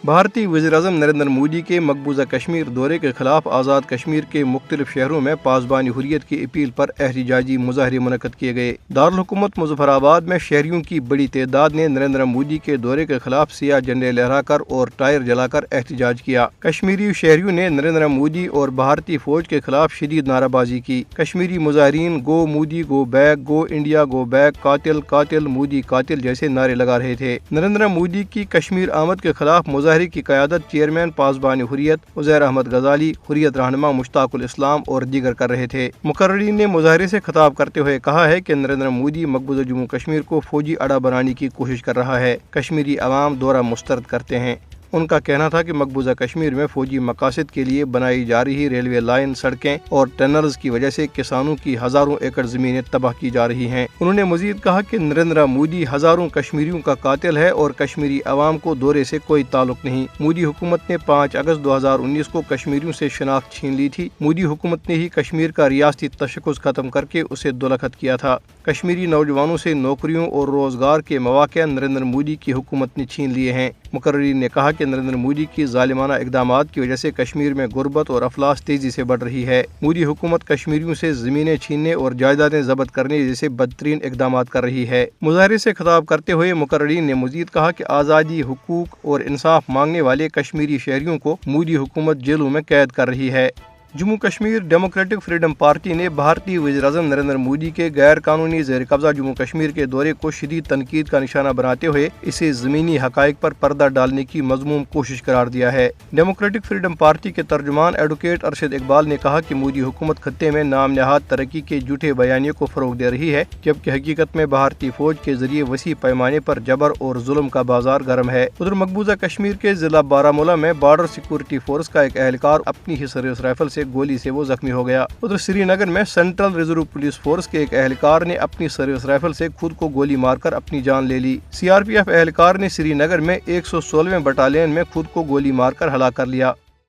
بھارتی وزیراعظم نریندر مودی کے مقبوضہ کشمیر دورے کے خلاف آزاد کشمیر کے مختلف شہروں میں پاسبان حریت کی اپیل پر احتجاجی مظاہرے منعقد کیے گئے۔ دارالحکومت مظفر آباد میں شہریوں کی بڑی تعداد نے نریندر مودی کے دورے کے خلاف سیاہ جھنڈے لہرا کر اور ٹائر جلا کر احتجاج کیا۔ کشمیری شہریوں نے نریندر مودی اور بھارتی فوج کے خلاف شدید نعرہ بازی کی۔ کشمیری مظاہرین گو مودی گو بیک، گو انڈیا گو بیک، قاتل قاتل مودی قاتل جیسے نعرے لگا رہے تھے۔ نریندر مودی کی کشمیر آمد کے خلاف مظاہرے کی قیادت چیئرمین پاسبان حریت عزیر احمد غزالی، حریت رہنما مشتاق الاسلام اور دیگر کر رہے تھے۔ مقررین نے مظاہرے سے خطاب کرتے ہوئے کہا ہے کہ نریندر مودی مقبوضہ جموں کشمیر کو فوجی اڈا بنانے کی کوشش کر رہا ہے۔ کشمیری عوام دورہ مسترد کرتے ہیں۔ ان کا کہنا تھا کہ مقبوضہ کشمیر میں فوجی مقاصد کے لیے بنائی جا رہی ریلوے لائن، سڑکیں اور ٹنلز کی وجہ سے کسانوں کی ہزاروں ایکڑ زمینیں تباہ کی جا رہی ہیں۔ انہوں نے مزید کہا کہ نریندر مودی ہزاروں کشمیریوں کا قاتل ہے اور کشمیری عوام کو دورے سے کوئی تعلق نہیں۔ مودی حکومت نے 5 اگست 2019 کو کشمیریوں سے شناخت چھین لی تھی۔ مودی حکومت نے ہی کشمیر کا ریاستی تشخص ختم کر کے اسے دولخت کیا تھا۔ کشمیری نوجوانوں سے نوکریوں اور روزگار کے مواقع نریندر مودی کی حکومت نے چھین لیے ہیں۔ مقررین نے کہا کہ نریندر مودی کی ظالمانہ اقدامات کی وجہ سے کشمیر میں غربت اور افلاس تیزی سے بڑھ رہی ہے۔ مودی حکومت کشمیریوں سے زمینیں چھیننے اور جائیدادیں ضبط کرنے جیسے بدترین اقدامات کر رہی ہے۔ مظاہرے سے خطاب کرتے ہوئے مقررین نے مزید کہا کہ آزادی، حقوق اور انصاف مانگنے والے کشمیری شہریوں کو مودی حکومت جیلوں میں قید کر رہی ہے۔ Jammu Kashmir democratic freedom party نے بھارتی وزیراعظم نریندر مودی کے غیر قانونی زیر قبضہ جموں کشمیر کے دورے کو شدید تنقید کا نشانہ بناتے ہوئے اسے زمینی حقائق پر پردہ ڈالنے کی مذموم کوشش قرار دیا ہے۔ ڈیموکریٹک فریڈم پارٹی کے ترجمان ایڈوکیٹ ارشد اقبال نے کہا کہ مودی حکومت خطے میں نام نہاد ترقی کے جھوٹے بیانیے کو فروغ دے رہی ہے، جبکہ حقیقت میں بھارتی فوج کے ذریعے وسیع پیمانے پر جبر اور ظلم کا بازار گرم ہے۔ ادھر مقبوضہ کشمیر کے ضلع بارامولہ میں بارڈر سیکورٹی فورس کا ایک اہلکار اپنی ہی سروس رائفل سے گولی سے وہ زخمی ہو گیا۔ ادھر سری نگر میں سینٹرل ریزرو پولیس فورس کے ایک اہلکار نے اپنی سروس رائفل سے خود کو گولی مار کر اپنی جان لے لی۔ CRPF اہلکار نے سری نگر میں 116ویں بٹالین میں خود کو گولی مار کر ہلاک کر لیا۔